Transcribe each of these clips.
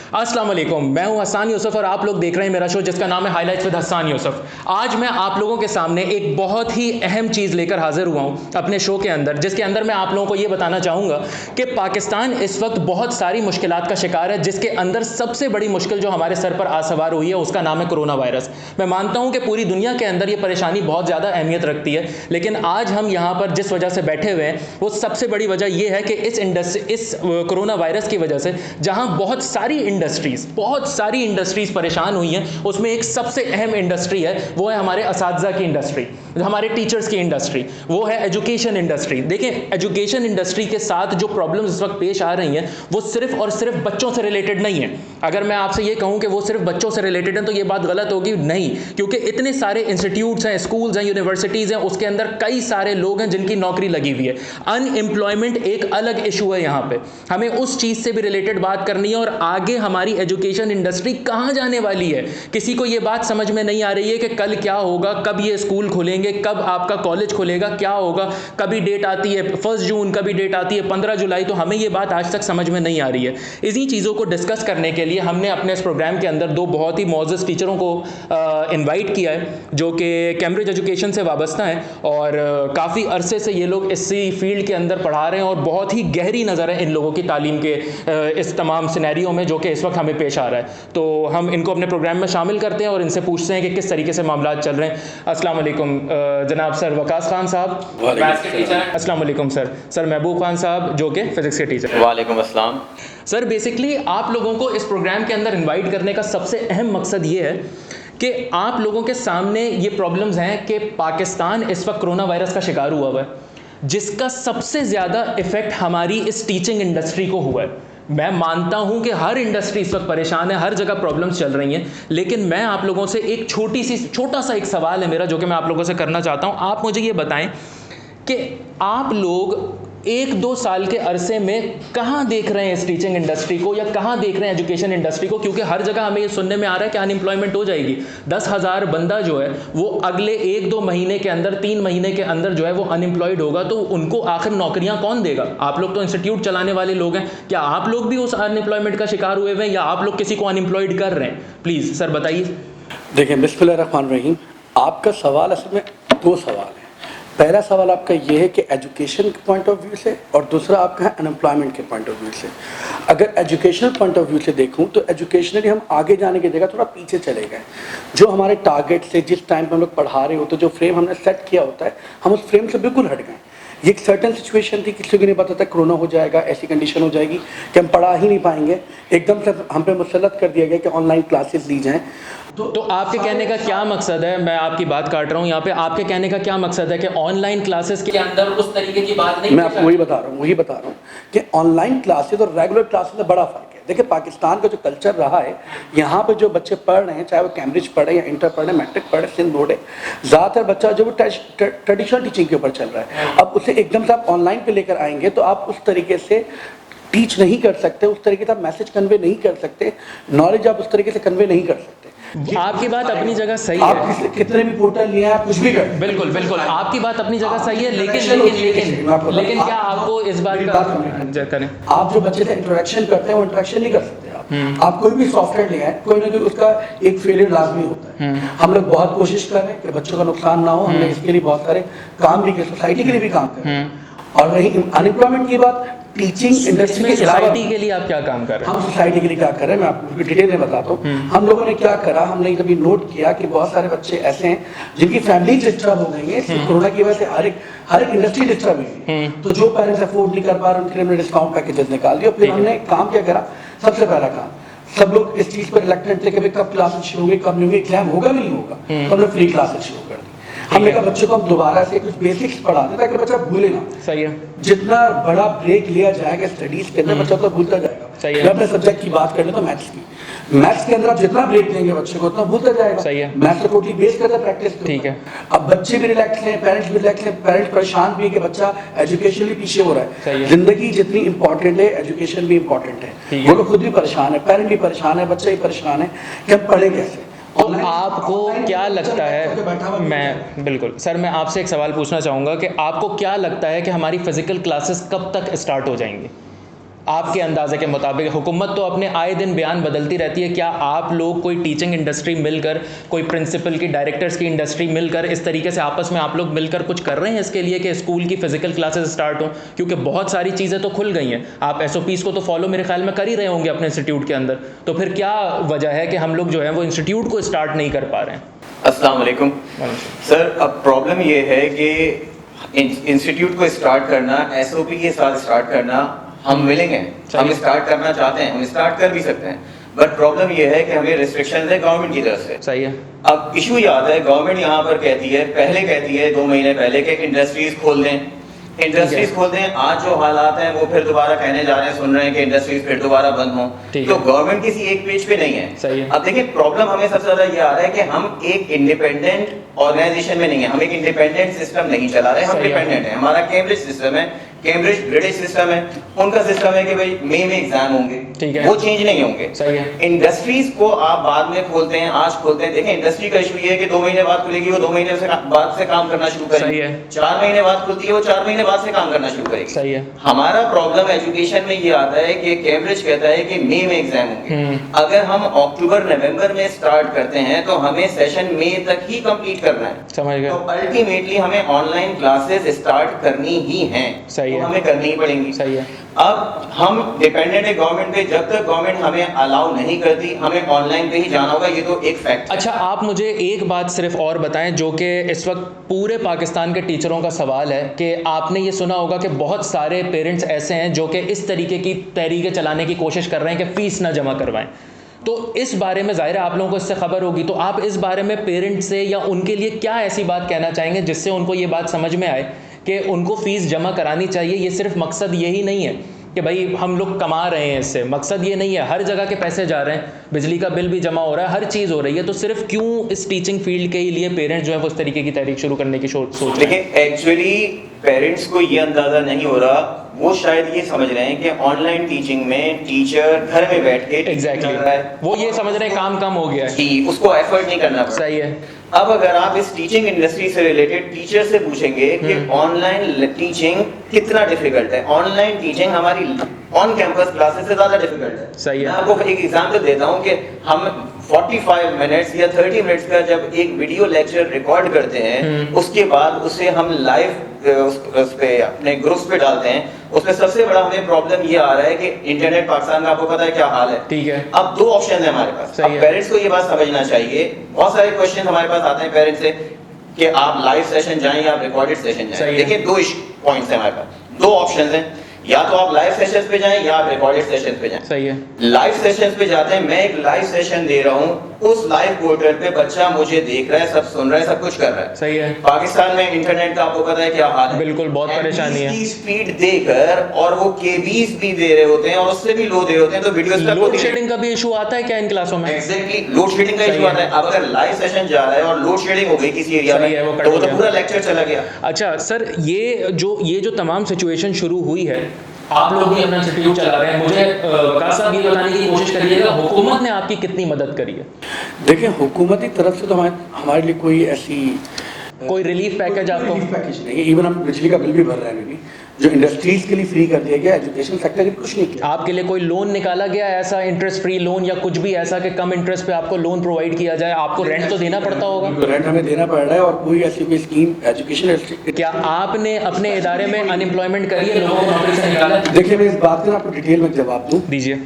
अस्सलाम वालेकुम, मैं हूं हसन यूसुफ और आप लोग देख रहे हैं मेरा शो जिसका नाम है हाइलाइट्स विद हसन यूसुफ। आज मैं आप लोगों के सामने एक बहुत ही अहम चीज़ लेकर हाजिर हुआ हूं अपने शो के अंदर, जिसके अंदर मैं आप लोगों को ये बताना चाहूँगा कि पाकिस्तान इस वक्त बहुत सारी मुश्किलात का शिकार है, जिसके अंदर सबसे बड़ी मुश्किल जो हमारे सर पर आज सवार हुई है उसका नाम है कोरोना वायरस। मैं मानता हूँ कि पूरी दुनिया के अंदर ये परेशानी बहुत ज़्यादा अहमियत रखती है, लेकिन आज हम यहाँ पर जिस वजह से बैठे हुए हैं वो सबसे बड़ी वजह यह है कि इस कोरोना वायरस की वजह से जहाँ बहुत सारी इंडस्ट्रीज परेशान हुई हैं, उसमें एक सबसे अहम इंडस्ट्री है, वो है हमारे असातिज़ा की इंडस्ट्री, हमारे टीचर्स की इंडस्ट्री, वो है एजुकेशन इंडस्ट्री। देखें, एजुकेशन इंडस्ट्री के साथ जो प्रॉब्लम्स इस वक्त पेश आ रही हैं वो सिर्फ और सिर्फ बच्चों से रिलेटेड नहीं है। अगर मैं आपसे ये कहूँ कि वो सिर्फ बच्चों से रिलेटेड है तो ये बात गलत होगी, नहीं, क्योंकि इतने सारे इंस्टीट्यूट्स हैं, स्कूल्स हैं, यूनिवर्सिटीज़ हैं, उसके अंदर कई सारे लोग हैं जिनकी नौकरी लगी हुई है। अनएम्प्लॉयमेंट एक अलग इशू है, यहाँ पे हमें उस चीज़ से भी रिलेटेड बात करनी है। और आगे हमारी एजुकेशन इंडस्ट्री कहाँ जाने वाली है, किसी को ये बात समझ में नहीं आ रही है कि कल क्या होगा, कब ये स्कूल खुलेंगे, कब आपका कॉलेज खुलेगा, क्या होगा। कभी डेट आती है 1 जून, कभी डेट आती है 15 जुलाई, तो हमें ये बात आज तक समझ में नहीं आ रही है। इसी चीज़ों को डिस्कस करने के लिए हमने अपने इस प्रोग्राम के अंदर दो बहुत ही मौजूद टीचरों को इन्वाइट किया है, जो कि कैम्ब्रिज एजुकेशन से वाबस्ता हैं और काफ़ी अरसे से ये लोग इसी फील्ड के अंदर पढ़ा रहे हैं और बहुत ही गहरी नज़र है इन लोगों की तालीम के इस तमाम सिनेरियो में जो कि इस वक्त हमें पेश आ रहा है। तो हम इनको अपने प्रोग्राम में शामिल करते हैं और इनसे पूछते हैं कि किस तरीके से मामला चल रहे हैं। अस्सलाम वालेकुम जनाब सर वकास खान साहब, मैथ्स के टीचर हैं। अस्सलाम वालेकुम सर महबूब खान साहब, जो कि फिजिक्स के टीचर हैं। वालेकुम अस्सलाम। सर, बेसिकली आप लोगों को इस प्रोग्राम के अंदर इन्वाइट करने का सबसे अहम मकसद ये है कि आप लोगों के सामने ये प्रॉब्लम्स हैं कि पाकिस्तान इस वक्त कोरोना वायरस का शिकार हुआ है, जिसका सबसे ज़्यादा इफेक्ट हमारी इस टीचिंग इंडस्ट्री को हुआ है। मैं मानता हूं कि हर इंडस्ट्री इस वक्त परेशान है, हर जगह प्रॉब्लम्स चल रही हैं, लेकिन मैं आप लोगों से एक छोटा सा एक सवाल है मेरा, जो कि मैं आप लोगों से करना चाहता हूं। आप मुझे ये बताएं कि आप लोग 1-2 साल के अरसे में कहाँ देख रहे हैं इस टीचिंग इंडस्ट्री को, या कहाँ देख रहे हैं एजुकेशन इंडस्ट्री को, क्योंकि हर जगह हमें ये सुनने में आ रहा है कि अनएम्प्लॉयमेंट हो जाएगी। 10,000 बंदा जो है वो अगले 1-2 महीने के अंदर, 3 महीने के अंदर जो है वो अनएम्प्लॉयड होगा, तो उनको आखिर नौकरियां कौन देगा? आप लोग तो इंस्टीट्यूट चलाने वाले लोग हैं, क्या आप लोग भी उस अनएम्प्लॉयमेंट का शिकार हुए हुए हैं, या आप लोग किसी को अनएम्प्लॉयड कर रहे हैं? प्लीज़ सर बताइए। देखिए, बिस्मिल्लाहिर्रहमानिर्रहीम, आपका सवाल असल में 2 सवाल है। पहला सवाल आपका ये है कि एजुकेशन के पॉइंट ऑफ व्यू से, और दूसरा आपका है अनएम्प्लॉयमेंट के पॉइंट ऑफ व्यू से। अगर एजुकेशनल पॉइंट ऑफ व्यू से देखूं तो एजुकेशनली हम आगे जाने की जगह थोड़ा पीछे चले गए। जो हमारे टारगेट से, जिस टाइम पे हम लोग पढ़ा रहे होते, जो फ्रेम हमने सेट किया होता है, हम उस फ्रेम से बिल्कुल हट गए। ये एक सर्टन सिचुएशन थी, किसी को नहीं पता था कोरोना हो जाएगा, ऐसी कंडीशन हो जाएगी कि हम पढ़ा ही नहीं पाएंगे। एकदम से हम पे मुसल्लत कर दिया गया कि ऑनलाइन क्लासेस ली जाएँ। तो आपके कहने का क्या मकसद है? मैं आपकी बात काट रहा हूँ यहाँ पे। आपके कहने का क्या मकसद है कि ऑनलाइन क्लासेस के अंदर उस तरीके की बात नहीं? मैं आपको वही बता रहा हूँ कि ऑनलाइन क्लासेस और रेगुलर क्लासेस में बड़ा फ़र्क है। देखिए, पाकिस्तान का जो कल्चर रहा है, यहाँ पे जो बच्चे पढ़ रहे हैं, चाहे वो कैम्ब्रिज पढ़े या इंटर पढ़े, मैट्रिक पढ़े, सिंध बोर्ड है, ज़्यादातर बच्चा जो वो ट्रेडिशनल टीचिंग के ऊपर चल रहा है। अब उसे एकदम से आप ऑनलाइन पे लेकर आएंगे तो आप उस तरीके से टीच नहीं कर सकते, उस तरीके से आप मैसेज कन्वे नहीं कर सकते, नॉलेज आप उस तरीके से कन्वे नहीं कर सकते। आपकी बात अपनी जगह सही है, आप कितने भी पोर्टल लिए आप कुछ भी कर, बिल्कुल आपकी बात अपनी जगह सही है, लेकिन क्या आपको इस बात का करें, आप जो बच्चे से इंटरेक्शन करते हैं वो इंटरेक्शन नहीं कर सकते। आप कोई भी सॉफ्टवेयर ले आए, कोई ना कोई उसका एक फेलियर लाजमी होता है। हम लोग बहुत कोशिश कर रहे हैं कि बच्चों का नुकसान ना हो, हमने इसके लिए बहुत सारे काम भी किए, सोसाइटी के लिए भी काम कर रहे हैं। और रही अनएम्प्लॉयमेंट की बात, टीचिंग इंडस्ट्री के सोसाइटी के लिए आप क्या काम कर रहे हैं? हम सोसाइटी के लिए क्या कर रहे हैं मैं आपको डिटेल में बताता हूँ। हम लोगों ने क्या करा, हमने कभी नोट किया कि बहुत सारे बच्चे ऐसे हैं जिनकी फैमिली डिस्टर्ब हो गई है कोरोना की वजह से, हर एक इंडस्ट्री डिस्टर्ब हुई है। तो जो पेरेंट्स अफोर्ड नहीं कर पा रहे उनके लिए हमने डिस्काउंट पैकेजेस निकाल दिया। फिर हमने काम क्या करा, सबसे पहला काम, सब लोग इस चीज पर रिलेक्टेंट थे कि कब क्लासेस शुरू होंगे, कब नहीं होंगे, एग्जाम होगा भी नहीं होगा, तो हमने फ्री क्लासेस शुरू कर दी। हमने कहा बच्चों को हम दोबारा से कुछ बेसिक्स पढ़ा दें ताकि बच्चा भूले ना। सही है। जितना बड़ा ब्रेक लिया जाएगा स्टडीज के अंदर, बच्चा तो भूलता जाएगा। सही है। मैं अपने सब्जेक्ट की बात कर लेता हूं, मैथ्स की। मैथ्स के अंदर आप जितना ब्रेक देंगे बच्चे को उतना भूलता जाएगा। सही है। मैथ्स को टोटली बेस करता है प्रैक्टिस। ठीक है। अब बच्चे भी रिलैक्स हैं, पेरेंट्स भी रिलैक्स हैं, पेरेंट्स परेशान भी है कि बच्चा एजुकेशनली पीछे हो रहा सही है। है। जिंदगी जितनी इंपॉर्टेंट है, एजुकेशन भी इंपॉर्टेंट है। वो लोग खुद भी परेशान है, पेरेंट भी परेशान है, बच्चा भी परेशान है कि हम पढ़े कैसे। तो आपको क्या लगता है, मैं बिल्कुल सर, मैं आपसे एक सवाल पूछना चाहूँगा कि आपको क्या लगता है कि हमारी फिजिकल क्लासेस कब तक स्टार्ट हो जाएंगी? आपके अंदाजे के मुताबिक? हुकूमत तो अपने आए दिन बयान बदलती रहती है, क्या आप लोग कोई टीचिंग इंडस्ट्री मिलकर, कोई प्रिंसिपल की, डायरेक्टर्स की इंडस्ट्री मिलकर इस तरीके से आपस में आप लोग मिलकर कुछ कर रहे हैं इसके लिए कि स्कूल की फिजिकल क्लासेस स्टार्ट हों? क्योंकि बहुत सारी चीज़ें तो खुल गई हैं, आप SOPs को तो फॉलो मेरे ख्याल में कर ही रहे होंगे अपने इंस्टीट्यूट के अंदर, तो फिर क्या वजह है कि हम लोग जो है वो इंस्टीट्यूट को स्टार्ट नहीं कर पा रहे हैं? अस्सलाम वालेकुम सर। अब प्रॉब्लम ये है कि इंस्टीट्यूट को स्टार्ट करना, SOP के साथ स्टार्ट करना, हम मिलेंगे, हम स्टार्ट करना चाहते हैं, हम स्टार्ट कर भी सकते हैं, बट प्रॉब्लम ये है कि हमें रिस्ट्रिक्शंस है गवर्नमेंट की तरफ से। सही है। अब इशू ये आता है, गवर्नमेंट यहाँ पर कहती है, पहले कहती है 2 महीने पहले कि इंडस्ट्रीज खोल दें, इंडस्ट्रीज खोल दें। आज जो हालात हैं वो फिर दोबारा कहने जा रहे हैं, सुन रहे हैं कि इंडस्ट्रीज फिर दोबारा बंद हों, तो गवर्नमेंट किसी एक पेज पे नहीं है। सही है। अब देखिए प्रॉब्लम हमें सबसे ज्यादा ये आ रहा है कि हम एक इंडिपेंडेंट ऑर्गेनाइजेशन में नहीं है, हम एक इंडिपेंडेंट सिस्टम नहीं चला रहे, हम डिपेंडेंट है। हमारा कैम्ब्रिज सिस्टम है, कैम्ब्रिज ब्रिटिश सिस्टम है, उनका सिस्टम है कि भाई मई में एग्जाम होंगे, वो चेंज नहीं होंगे। सही है। इंडस्ट्रीज को आप बाद में खोलते हैं, आज खोलते हैं। देखें इंडस्ट्री का इशू ये है कि 2 महीने बाद खुलेगी, वो 2 महीने से बाद से काम करना शुरू करेगी। 4 महीने बाद खुलती है, वो 4 महीने बाद से काम करना शुरू करेगी। सही है। हमारा प्रॉब्लम एजुकेशन में ये आता है कि कैम्ब्रिज कहता है कि मई में एग्जाम होंगे, अगर हम अक्टूबर नवंबर में स्टार्ट करते हैं तो हमें सेशन मई तक ही कंप्लीट करना है। समझ गए। तो अल्टीमेटली हमें ऑनलाइन क्लासेस स्टार्ट करनी ही हैं, सही है, तो हमें करनी ही पड़ेंगी। सही है। अब हम डिपेंडेंट है गवर्नमेंट पे, जब तक गवर्नमेंट हमें अलाउ नहीं करती हमें ऑनलाइन पे ही जाना होगा, ये तो एक फैक्ट है। अच्छा, आप मुझे एक बात सिर्फ और बताएं जो कि इस वक्त पूरे पाकिस्तान के टीचरों का सवाल है कि आपने ये सुना होगा कि बहुत सारे पेरेंट्स ऐसे हैं जो कि इस तरीके की तहरीकें चलाने की कोशिश कर रहे हैं कि फ़ीस ना जमा करवाएं, तो इस बारे में ज़ाहिर है आप लोगों को इससे खबर होगी, तो आप इस बारे में पेरेंट्स से या उनके लिए क्या ऐसी बात कहना चाहेंगे जिससे उनको ये बात समझ में आए कि उनको फ़ीस जमा करानी चाहिए? ये सिर्फ मकसद यही नहीं है कि भाई हम लोग कमा रहे हैं इससे, मकसद ये नहीं है, हर जगह के पैसे जा रहे हैं, बिजली का बिल भी जमा हो रहा है, हर चीज़ हो रही है, तो सिर्फ क्यों इस टीचिंग फील्ड के लिए पेरेंट्स जो है वो इस तरीके की तहरीक शुरू करने की सोच रहे हैं? देखिए एक्चुअली पेरेंट्स को ये अंदाजा नहीं हो रहा, वो शायद ये समझ रहे हैं कि ऑनलाइन टीचिंग में टीचर घर में बैठ के एग्जैक्टली वो ये समझ रहे हैं काम कम हो गया है कि उसको एफर्ट नहीं करना पड़ता। सही है। अब अगर आप इस टीचिंग इंडस्ट्री से रिलेटेड टीचर से पूछेंगे कि ऑनलाइन टीचिंग कितना डिफिकल्ट है, ऑनलाइन टीचिंग हमारी ऑन कैंपस क्लासेस से ज्यादा डिफिकल्ट है। सही है। मैं आपको एक एग्जांपल देता हूं कि हम 45 मिनट्स या 30 मिनट्स का जब एक वीडियो लेक्चर रिकॉर्ड करते हैं, उसके बाद उसे हम लाइव उस पे अपने ग्रुप्स पे डालते हैं, उसमें सबसे बड़ा हमें प्रॉब्लम ये आ रहा है कि इंटरनेट पाकिस्तान का आपको पता है क्या हाल है। ठीक है। अब 2 ऑप्शन है हमारे पास। अब पेरेंट्स को ये बात समझना चाहिए, बहुत सारे क्वेश्चन हमारे पास आते हैं पेरेंट्स से कि आप लाइव सेशन जाएं या आप रिकॉर्डेड सेशन जाएं। देखिए 2 पॉइंट्स हैं हमारे पास, 2 ऑप्शंस हैं, या तो आप लाइव सेशंस पे जाएं या आप रिकॉर्डेड सेशंस पे जाएं। सही है। लाइव सेशंस पे जाते हैं, मैं एक लाइव सेशन दे रहा हूं, उस लाइव पोर्टल पे बच्चा मुझे देख रहा है, सब सुन रहा है, सब कुछ कर रहा है। सही है। पाकिस्तान में इंटरनेट का आपको पता है क्या हाल है, बिल्कुल बहुत परेशानी है। की स्पीड देकर और वो केबीस भी दे रहे होते हैं और उससे भी लो दे रहे होते हैं, तो वीडियोस का लोड शेडिंग का भी इशू आता है क्या इन क्लासों में? एग्जैक्टली लोड शेडिंग का इशू आता है। अब अगर लाइव सेशन जा रहा है और लोड शेडिंग हो गई किसी एरिया में, तो वो तो पूरा लेक्चर चला गया। अच्छा सर, ये जो तमाम सिचुएशन शुरू हुई है, आप लोग भी अपना इंस्टीट्यूट चला रहे हैं, मुझे वकार साहब ये बताने की कोशिश करिएगा हुकूमत ने आपकी कितनी मदद करी है? देखिए हुकूमती तरफ से तो हमारे लिए कोई ऐसी कोई रिलीफ पैकेज आपको? रिलीफ पैकेज नहीं है। इवन हम बिजली का बिल भी भर रहे हैं अभी, जो इंडस्ट्रीज के लिए फ्री कर दिया गया, एजुकेशन सेक्टर के कुछ नहीं किया। आपके लिए कोई लोन निकाला गया ऐसा, इंटरेस्ट फ्री लोन या कुछ भी ऐसा कि कम इंटरेस्ट पे आपको लोन प्रोवाइड किया जाए? आपको रेंट तो देना पड़ता होगा। रेंट हमें देना पड़ रहा है, और कोई ऐसी कोई स्कीम एजुकेशन। क्या आपने अपने इदारे में अनएम्प्लॉयमेंट करी है, लोगों को नौकरी से निकाला? देखिए मैं इस बात का आपको डिटेल में जवाब दूं, दीजिए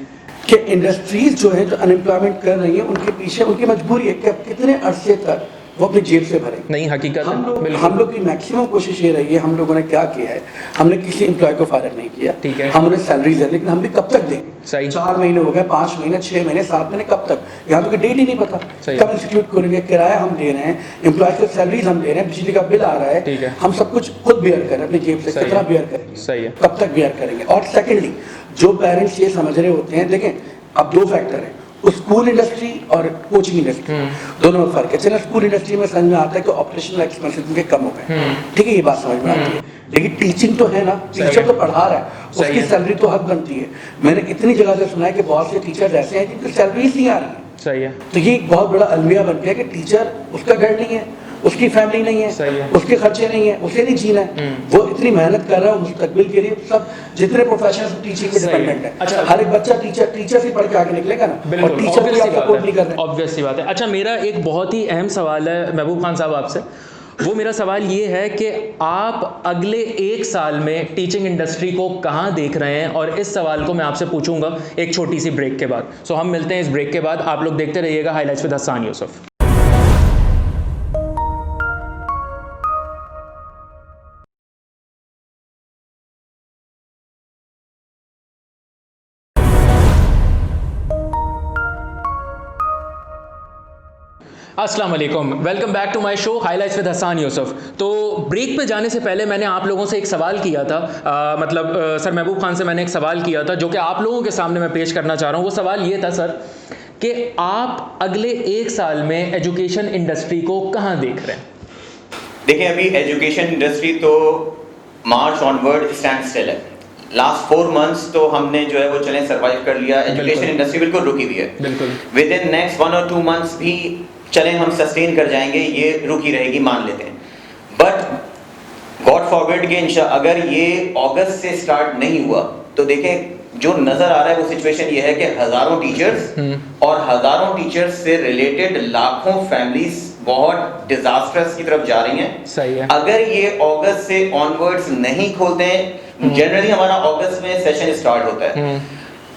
कि इंडस्ट्रीज जो है जो अनएम्प्लॉयमेंट कर रही है, उनके पीछे उनकी मजबूरी है कि अब कितने अरसे तक वो अपनी जेब से भरें। नहीं, हकीकत हम लोग की मैक्सिमम कोशिश ये रही है, हम लोगों ने क्या किया है, हमने किसी एम्प्लॉय को फायर नहीं किया। ठीक है। हम उन्हें सैलरीज है, लेकिन हम भी कब तक देंगे? सही। 4 महीने हो गए, 5 महीने, 6 महीने, 7 महीने, कब तक? यहाँ तो डेट ही नहीं पता कब इंस्टीट्यूट खोलेंगे। किराया हम दे रहे हैं, एम्प्लॉय को सैलरीज हम दे रहे हैं, बिजली का बिल आ रहा है, हम सब कुछ खुद बेयर कर रहे हैं अपनी जेब से। कितना बेयर करेंगे? सही है। कब तक बेयर करेंगे? और सेकेंडली जो पेरेंट्स ये समझ रहे होते हैं, देखें अब 2 फैक्टर है, स्कूल इंडस्ट्री और कोचिंग इंडस्ट्री, दोनों में फर्क है। चलो स्कूल इंडस्ट्री में समझ में आता है कि ऑपरेशनल एक्सपेंसेस उनके कम हो गए, ठीक है, ये बात समझ में आती है, लेकिन टीचिंग तो है ना, टीचर तो पढ़ा रहा है, उसकी सैलरी तो हद बनती है। मैंने इतनी जगह से सुना है कि बहुत से टीचर्स ऐसे हैं जिनकी सैलरी नहीं आ रही है। सही है। तो ये एक बहुत बड़ा अलमिया बन गया कि टीचर उसका घर नहीं है, उसकी फैमिली नहीं सही है। है, उसके खर्चे नहीं है, उसे नहीं जीना है, वो इतनी मेहनत कर रहा है मुस्तकबिल के लिए। सब जितने प्रोफेशनल टीचिंग पे सही है। डिपेंडेंट है। अच्छा। हर एक बच्चा टीचर से पढ़ के आगे निकलेगा ना, और बिल्कुल, टीचर obvious भी सी आप बात सपोर्ट नहीं कर है, रहे। obvious सी बात है। अच्छा, मेरा एक बहुत ही अहम सवाल है महबूब खान साहब आपसे। वो मेरा सवाल ये है कि आप अगले 1 साल में टीचिंग इंडस्ट्री को कहाँ देख रहे हैं, और इस सवाल को मैं आपसे पूछूंगा एक छोटी सी ब्रेक के बाद। सो हम मिलते हैं इस ब्रेक के बाद। आप लोग देखते रहिएगा हाइलाइट्स विद हसन यूसुफ। अस्सलाम वालेकुम, welcome back to my show highlights with Hasan Yusuf. तो ब्रेक पे जाने से पहले मैंने आप लोगों से एक सवाल किया था, सर महबूब खान से मैंने एक सवाल किया था जो कि आप लोगों के सामने मैं पेश करना चाह रहा हूँ। वो सवाल ये था सर कि आप अगले 1 साल में एजुकेशन इंडस्ट्री को कहाँ देख रहे हैं? देखिए, अभी एजुकेशन इंडस्ट्री तो मार्च ऑनवर्ड स्टैंड स्टिल है। लास्ट 4 मंथ्स तो हमने जो है वो चलें सर्वाइव कर लिया। एजुकेशन इंडस्ट्री बिल्कुल रुकी हुई है। बिल्कुल। विद इन नेक्स्ट 1 और 2 मंथ्स भी चलें हम सस्टेन कर जाएंगे, ये रुकी रहेगी मान लेते हैं। बट गॉड फॉरबिड कि अगर ये अगस्त से स्टार्ट नहीं हुआ तो देखें जो नजर आ रहा है वो सिचुएशन ये है कि हजारों टीचर्स और हजारों टीचर्स से रिलेटेड लाखों फैमिलीज बहुत डिजास्टर्स की तरफ जा रही हैं। सही है। अगर ये अगस्त से ऑनवर्ड्स नहीं खोलते हैं, जनरली हमारा अगस्त में सेशन स्टार्ट होता है।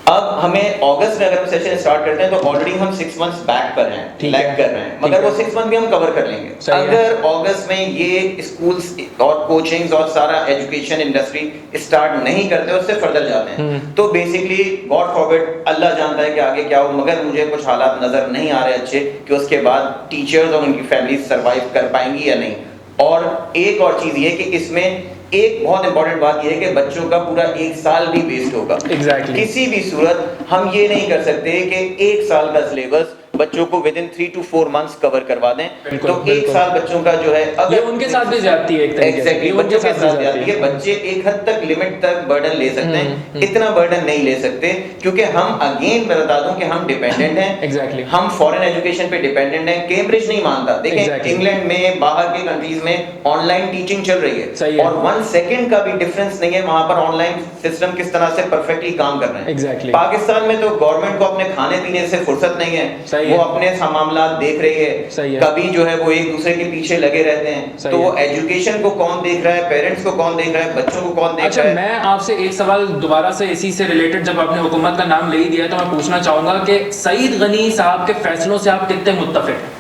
अब हमें अगस्त में अगर हम सेशन स्टार्ट करते हैं तो ऑलरेडी हम 6 मंथ्स बैक पर हैं, लैग कर रहे हैं, मगर वो 6 मंथ भी हम कवर कर लेंगे। अगर अगस्त में ये स्कूल्स और कोचिंग्स और सारा एजुकेशन इंडस्ट्री स्टार्ट नहीं करते, उससे फर्दर जाते हैं, तो बेसिकली गॉड फॉरबिड, अल्लाह जानता है कि आगे क्या हो, मगर मुझे कुछ हालात नजर नहीं आ रहे अच्छे कि उसके बाद टीचर्स और उनकी फैमिली सर्वाइव कर पाएंगी या नहीं। और एक और चीज ये कि इसमें एक बहुत इंपॉर्टेंट बात यह है कि बच्चों का पूरा 1 साल भी वेस्ट होगा। Exactly. किसी भी सूरत हम ये नहीं कर सकते कि 1 साल का सिलेबस बच्चों को with in 3 to 4 months cover करवा दें। तो 1 साल बच्चों का जो है, ये उनके साथ भी ज्यादती है एक तरीके से। एग्जैक्टली, बच्चों के साथ ज्यादती है। बच्चे एक हद तक लिमिट तक बर्डन ले सकते हैं, इतना बर्डन नहीं ले सकते, क्योंकि हम अगेन मैं बता दूं कि हम डिपेंडेंट हैं। एग्जैक्टली। हम फॉरेन एजुकेशन पे डिपेंडेंट हैं। कैम्ब्रिज नहीं मानता। देखें, इंग्लैंड में, बाहर के कंट्रीज में ऑनलाइन टीचिंग चल रही है और 1 सेकंड का भी डिफरेंस नहीं है वहां पर ऑनलाइन सिस्टम किस तरह से परफेक्टली काम कर रहे हैं। एग्जैक्टली। पाकिस्तान में तो गवर्नमेंट को अपने खाने पीने से फुर्सत नहीं है, वो अपने मामला देख रही है, कभी जो है वो एक दूसरे के पीछे लगे रहते हैं। तो वो एजुकेशन को कौन देख रहा है, पेरेंट्स को कौन देख रहा है, बच्चों को कौन देख रहा है? मैं आपसे एक सवाल दोबारा से इसी से रिलेटेड, जब आपने हुकूमत का नाम ले ही दिया तो मैं पूछना चाहूंगा कि सईद गनी साहब के फैसलों से आप कितने मुत्तफिक हैं?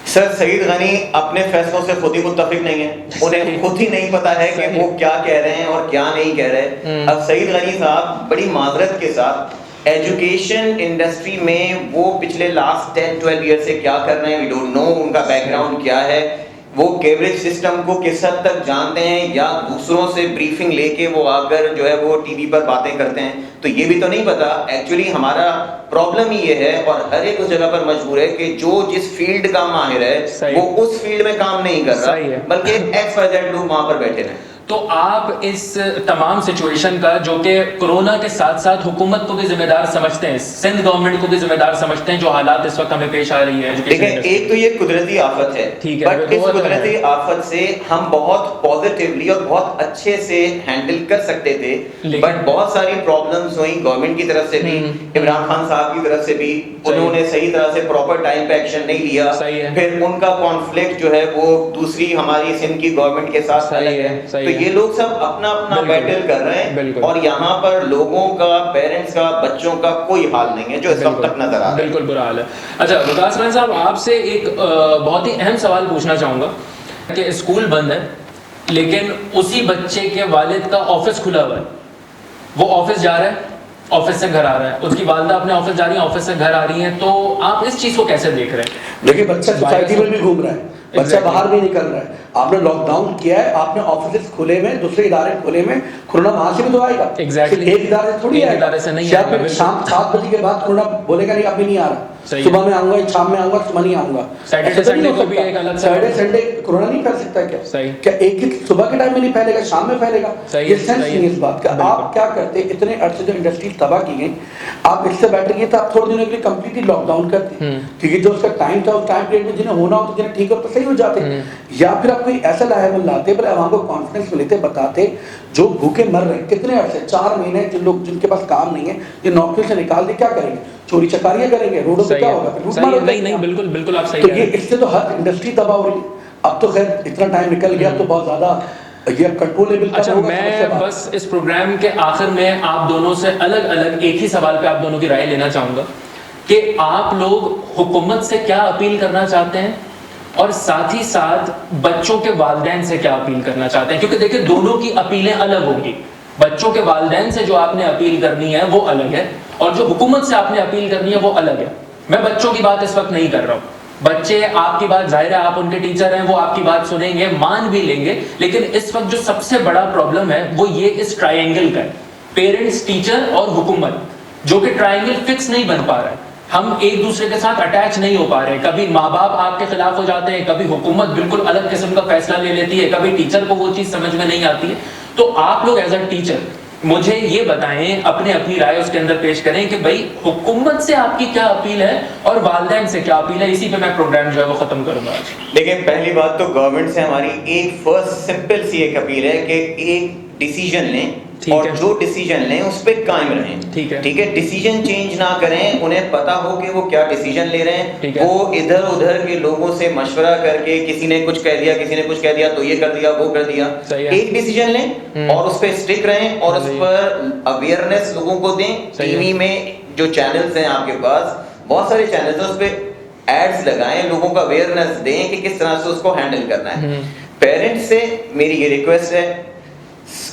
सर, सईद गनी अपने फैसलों से खुद ही मुत्तफिक नहीं है। उन्हें खुद ही नहीं पता है कि वो क्या कह रहे हैं और क्या नहीं कह रहे। अब सईद गनी साहब बड़ी माजरत के साथ एजुकेशन इंडस्ट्री में वो पिछले लास्ट 10-12 ईयर से क्या कर रहे हैं, वी डोंट नो, उनका बैकग्राउंड क्या है, वो कैम्ब्रिज सिस्टम को किस हद तक जानते हैं, या दूसरों से ब्रीफिंग लेके वो आकर जो है वो टीवी पर बातें करते हैं, तो ये भी तो नहीं पता। एक्चुअली हमारा प्रॉब्लम ही ये है, और हर एक उस जगह पर मजबूर है कि जो जिस फील्ड का माहिर है वो उस फील्ड में काम नहीं कर रहा, बल्कि XYZ लोग वहां पर बैठे हैं। तो आप इस तमाम सिचुएशन का, जो कि कोरोना के साथ साथ हुकूमत को भी जिम्मेदार समझते हैं, सिंध गवर्नमेंट को भी जिम्मेदार समझते हैं, जो हालात इस वक्त हमें पेश आ रही है देखिए, एक तो ये कुदरती आफत है, ठीक है, बट इस कुदरती आफत से हम बहुत पॉजिटिवली और बहुत अच्छे से हैंडल कर सकते थे, बट बहुत सारी प्रॉब्लम्स हुई गवर्नमेंट की तरफ से भी, इमरान खान साहब की तरफ से भी, उन्होंने सही तरह से प्रॉपर टाइम पे एक्शन नहीं लिया, फिर उनका कॉन्फ्लिक्ट जो है वो दूसरी हमारी सिंध की गवर्नमेंट के साथ अलग है। तो ये लोग सब अपना अपना बैटल कर रहे हैं, और यहाँ पर लोगों का, पेरेंट्स का, बच्चों का कोई हाल नहीं है जो इस वक्त तक नजर आ रहा है। बिल्कुल बुरा हाल है। अच्छा विकास खान साहब, आपसे एक बहुत ही अहम सवाल पूछना चाहूंगा कि स्कूल बंद है लेकिन उसी बच्चे के वालिद का ऑफिस खुला हुआ है, वो ऑफिस जा रहा है, ऑफिस से घर आ रहा है, उसकी वालदा अपने ऑफिस जा रही है, ऑफिस से घर आ रही हैं, तो आप इस चीज को कैसे देख रहे हैं? देखिए, बच्चा सोसाइटी में भी घूम रहा है, बच्चा बाहर भी निकल रहा है। आपने लॉकडाउन किया है, आपने ऑफिस खुले में, दूसरे इदारे खुले में, कोरोना वहां से भी तो आएगा। एग्जैक्टली। एक इदारे से थोड़ी आएगा, इदारे से नहीं आएगा। शाम 7 बजे के बाद कोरोना बोलेगा नहीं, अभी नहीं आ रहा, सही सुबह में आऊंगा, शाम में आऊंगा, सुबह नहीं आऊंगा। सैटरडे ऐसा तो नहीं संडे हो को भी सकता। एक अलग सा सैटरडे संडे कोरोना नहीं फैल सकता क्या? सही। क्या एक ही सुबह के टाइम में नहीं फैलेगा, शाम में फैलेगा? सही ये है, सेंस सही नहीं है। है इस बात का। बिल्कुल। आप क्या करते, इतने अरसे जो इंडस्ट्री तबाह की गई, आप इससे बैठे गए तो आप थोड़े दिनों के लिए कंप्लीटली लॉकडाउन करते, क्योंकि जो उसका टाइम था उस टाइम पीरियड में जिन्हें होना होता जिन्हें ठीक होता सही हो जाते, या फिर आप कोई ऐसा लाहेबल लाते पर आवाम को कॉन्फिडेंस में लेते, बताते जो भूखे मर रहे हैं कितने अरसे, 4 महीने, जिन लोग जिनके पास काम नहीं है, ये नौकरी से निकाल दे, क्या करेंगे? चोरी चकारियां करेंगे, रोडों पे सही क्या है, होगा? फिर लूट सही मार है। हो नहीं जाएगी। नहीं, बिल्कुल बिल्कुल आप सही तो कह ये रहे हैं। इससे तो हर इंडस्ट्री तबाह हो रही है। अब तो खैर इतना टाइम निकल गया तो बहुत ज्यादा ये कंट्रोलेबल का अच्छा, होगा, समस्या मैं बात। बस इस प्रोग्राम के आखिर में आप दोनों से अलग अलग एक ही सवाल पे आप दोनों की राय लेना चाहूंगा कि आप लोग हुकूमत से क्या अपील करना चाहते हैं और साथ ही साथ बच्चों के वालिदैन से क्या अपील करना चाहते हैं, क्योंकि देखिए दोनों की अपीलें अलग होंगी। बच्चों के वालिदैन से जो आपने अपील करनी है वो अलग है, और जो हुकूमत से आपने अपील करनी है वो अलग है। मैं बच्चों की बात इस वक्त नहीं कर रहा हूं। बच्चे आपकी बात, जाहिर है आप उनके टीचर हैं, वो आपकी बात सुनेंगे, मान भी लेंगे, लेकिन इस वक्त जो सबसे बड़ा प्रॉब्लम है वो ये इस ट्रायंगल का है, पेरेंट्स, टीचर और हुकूमत, जो कि ट्रायंगल फिक्स नहीं बन पा रहा है। हम एक दूसरे के साथ अटैच नहीं हो पा रहे। कभी माँ बाप आपके खिलाफ हो जाते हैं, कभी हुकूमत बिल्कुल अलग किस्म का फैसला ले लेती है, कभी टीचर को वो चीज समझ में नहीं आती है। तो आप लोग एज अ टीचर मुझे ये बताएं, अपनी राय उसके अंदर पेश करें कि भाई हुकूमत से आपकी क्या अपील है और वालिदैन से क्या अपील है। इसी पे मैं प्रोग्राम जो है वो खत्म करूंगा आज। देखिए, पहली बात तो गवर्नमेंट से हमारी एक फर्स्ट सिंपल सी एक अपील है कि एक डिसीजन लें ठीक और है। जो डिसीजन लें उस पे कायम रहें। ठीक है। ठीक है, डिसीजन चेंज ना करें, उन्हें पता हो कि वो क्या डिसीजन ले रहे ठीक हैं। है। वो इधर उधर के लोगों से मशवरा करके, किसी ने कुछ कह दिया, किसी ने कुछ कह दिया तो ये कर दिया, वो कर दिया। सही है। एक डिसीजन लें और उस पे स्टिक रहें और उस सही है। पर अवेयरनेस लोगों को दें। सही है। टीवी में जो चैनल्स हैं आपके पास, बहुत सारे चैनल्स हैं, उस पे एड्स लगाएं, लोगों को अवेयरनेस दें कि किस तरह से उसको हैंडल करना है। पेरेंट्स से मेरी ये रिक्वेस्ट है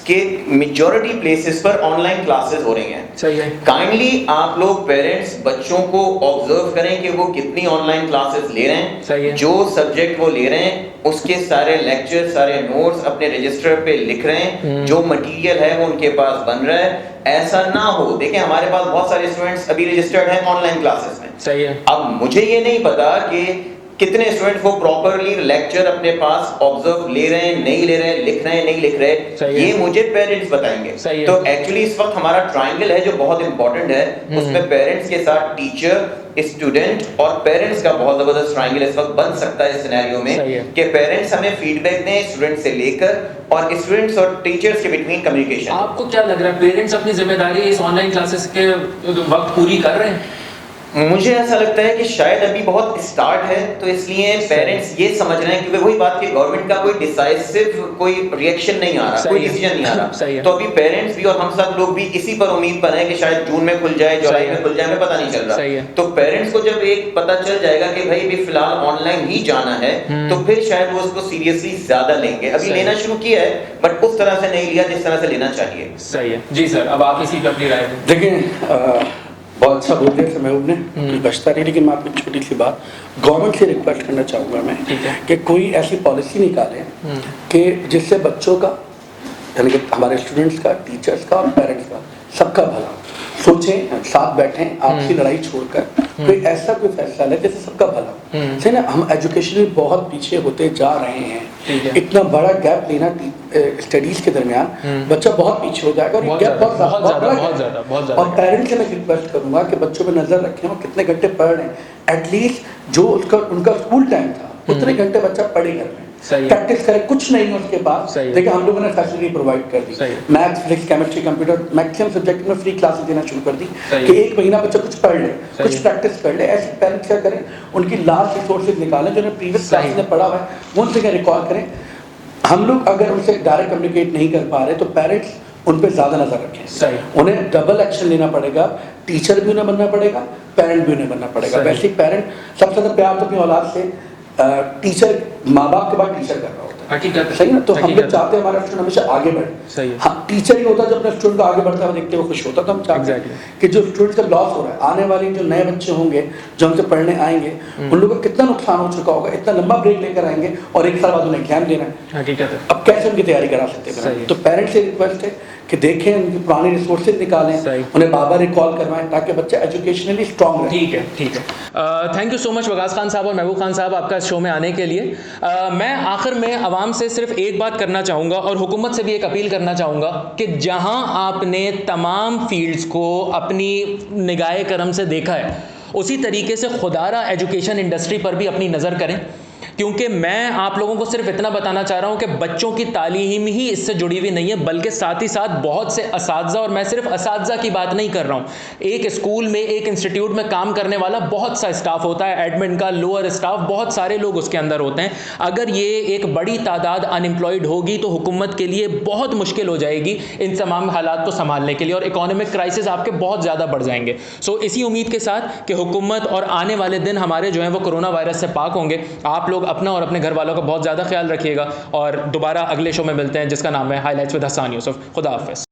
कि मेजॉरिटी प्लेसेस पर ऑनलाइन क्लासेस हो रही हैं। सही है। काइंडली आप लोग पेरेंट्स बच्चों को ऑब्जर्व करें कि वो कितनी ऑनलाइन क्लासेस ले रहे सही है। हैं। जो सब्जेक्ट वो ले रहे हैं उसके सारे लेक्चर, सारे नोट्स अपने रजिस्टर पे लिख रहे हैं। जो मटेरियल है वो उनके पास बन रहा है। ऐसा ना हो, देखिए हमारे पास बहुत सारे स्टूडेंट्स अभी रजिस्टर्ड हैं ऑनलाइन क्लासेस में। सही है। अब मुझे ये नहीं पता कि कितने स्टूडेंट वो प्रॉपरली लेक्चर अपने पास ऑब्जर्व ले रहे हैं, नहीं ले रहे हैं, लिख रहे हैं, नहीं लिख रहे, सही ये है। मुझे पेरेंट्स बताएंगे। सही है। तो एक्चुअली इस वक्त हमारा ट्रायंगल है जो बहुत इंपॉर्टेंट है, उसमें पेरेंट्स के साथ टीचर, स्टूडेंट और पेरेंट्स का बहुत जबरदस्त ट्रायंगल इस वक्त बन सकता है इस सिनेरियो सही है। में कि पेरेंट्स हमें फीडबैक दें स्टूडेंट से लेकर और स्टूडेंट्स और टीचर्स के बीटवीन कम्युनिकेशन। आपको क्या लग रहा है, पेरेंट्स अपनी जिम्मेदारी इस ऑनलाइन क्लासेस के वक्त पूरी कर रहे हैं? मुझे ऐसा लगता है कि शायद अभी बहुत स्टार्ट है, तो इसलिए पेरेंट्स ये समझ रहे हैं, क्योंकि वही बात कि गवर्नमेंट का कोई डिसाइसिव कोई रिएक्शन नहीं आ रहा, कोई डिसीजन नहीं आ सही है। रहा। तो अभी पेरेंट्स भी और हम सब लोग भी इसी पर उम्मीद पर हैं कि शायद जून में खुल जाए, जुलाई में खुल जाए, हमें पता नहीं चल सही है। रहा। तो पेरेंट्स को जब एक पता चल जाएगा कि भाई अभी फिलहाल ऑनलाइन ही जाना है, तो फिर शायद वो उसको सीरियसली ज्यादा लेंगे। अभी लेना शुरू किया है बट उस तरह से नहीं लिया जिस तरह से लेना चाहिए। सही है जी सर, अब आप इसी पे अपनी राय दें। देखिए बहुत अच्छा बोल दिया समय ने, कुछ बचता नहीं, लेकिन मैं आपको छोटी सी बात गवर्नमेंट से रिक्वेस्ट करना चाहूँगा मैं ठीक है। कि कोई ऐसी पॉलिसी निकाले कि जिससे बच्चों का, यानी कि हमारे स्टूडेंट्स का, टीचर्स का और पेरेंट्स का, सबका भला। सोचें, साथ बैठें, आपसी लड़ाई छोड़कर कोई ऐसा कोई फैसला ले जिससे सबका भला। सही ना, हम एजुकेशन में बहुत पीछे होते जा रहे हैं। इतना बड़ा गैप लेना स्टडीज के दरमियान, बच्चा बहुत पीछे हो जाएगा और ये गैप बहुत ज्यादा। और पेरेंट्स से मैं रिक्वेस्ट करूंगा कि बच्चों पे नजर रखें और कितने घंटे पढ़ रहे हैं। एटलीस्ट जो उनका स्कूल टाइम था उतने घंटे बच्चा पढ़े घर में, प्रैक्टिस करे। कुछ नहीं है उसके पास, देखिए हम लोगों ने फैसिलिटी प्रोवाइड कर दी, maths, physics, chemistry, computer, maximum subject में फ्री क्लासेस देना शुरू कर दी कि एक महीना बच्चा कुछ पढ़ ले, कुछ प्रैक्टिस कर ले। ऐसे पेरेंट्स क्या करें, उनकी लास्ट रिसोर्सेज निकालें जो प्रीवियस क्लासेस में पढ़ा हुआ है, वो उनसे रिकॉल करें। हम लोग अगर उनसे डायरेक्ट कम्युनिकेट नहीं कर पा रहे तो पेरेंट्स उन पर ज्यादा नजर रखें। उन्हें डबल एक्शन लेना पड़ेगा, टीचर भी उन्हें बनना पड़ेगा, पेरेंट भी उन्हें बनना पड़ेगा। वैसे ही पेरेंट सबसे ज्यादा प्यार तो अपनी औलाद से टीचर, माँ बाप के बाद टीचर कर रहा होता है, सही ना। तो हम लोग चाहते हैं हमारा स्टूडेंट हमेशा आगे बढ़े। हाँ, टीचर ही होता है जो अपने स्टूडेंट को आगे बढ़ता है देखते हुए खुश होता है। तो हम चाहते हैं कि जो स्टूडेंट्स का लॉस हो रहा है, आने वाले जो नए बच्चे होंगे जो हमसे पढ़ने आएंगे, उन लोगों को कितना नुकसान हो चुका होगा, इतना लंबा ब्रेक लेकर आएंगे और एक साल बाद उन्हें एग्जाम देना है, अब कैसे उनकी तैयारी करा सकते हैं। तो पेरेंट्स से रिक्वेस्ट है कि देखें उनकी पुरानी रिसोर्सेज निकालें, सही। उन्हें बार बार रिकॉल करवाएं ताकि बच्चे एजुकेशनली स्ट्रॉन्ग रहे। ठीक है। Thank you so much Waqas Khan साहब और महबूब खान साहब आपका शो में आने के लिए। मैं आखिर में आवाम से सिर्फ एक बात करना चाहूँगा और हुकूमत से भी एक अपील करना चाहूँगा कि जहाँ आपने तमाम फील्ड्स को अपनी निगाह करम से देखा है, उसी तरीके से खुदारा एजुकेशन इंडस्ट्री पर भी अपनी नज़र करें, क्योंकि मैं आप लोगों को सिर्फ इतना बताना चाह रहा हूं कि बच्चों की तालीम ही इससे जुड़ी हुई नहीं है, बल्कि साथ ही साथ बहुत से असातिज़ा, और मैं सिर्फ असातिज़ा की बात नहीं कर रहा हूं, एक स्कूल में, एक इंस्टीट्यूट में काम करने वाला बहुत सा स्टाफ होता है, एडमिन का, लोअर स्टाफ, बहुत सारे लोग उसके अंदर होते हैं। अगर ये एक बड़ी तादाद अनएम्प्लॉयड होगी तो हुकूमत के लिए बहुत मुश्किल हो जाएगी इन तमाम हालात को संभालने के लिए, और इकोनॉमिक क्राइसिस आपके बहुत ज़्यादा बढ़ जाएंगे। सो इसी उम्मीद के साथ कि हुकूमत और आने वाले दिन हमारे जो हैं वो कोरोना वायरस से पाक होंगे, आप लोग अपना और अपने घर वालों का बहुत ज़्यादा ख्याल रखिएगा, और दोबारा अगले शो में मिलते हैं जिसका नाम है हाईलाइट्स विद हसन यूसुफ। खुदा हाफिज़।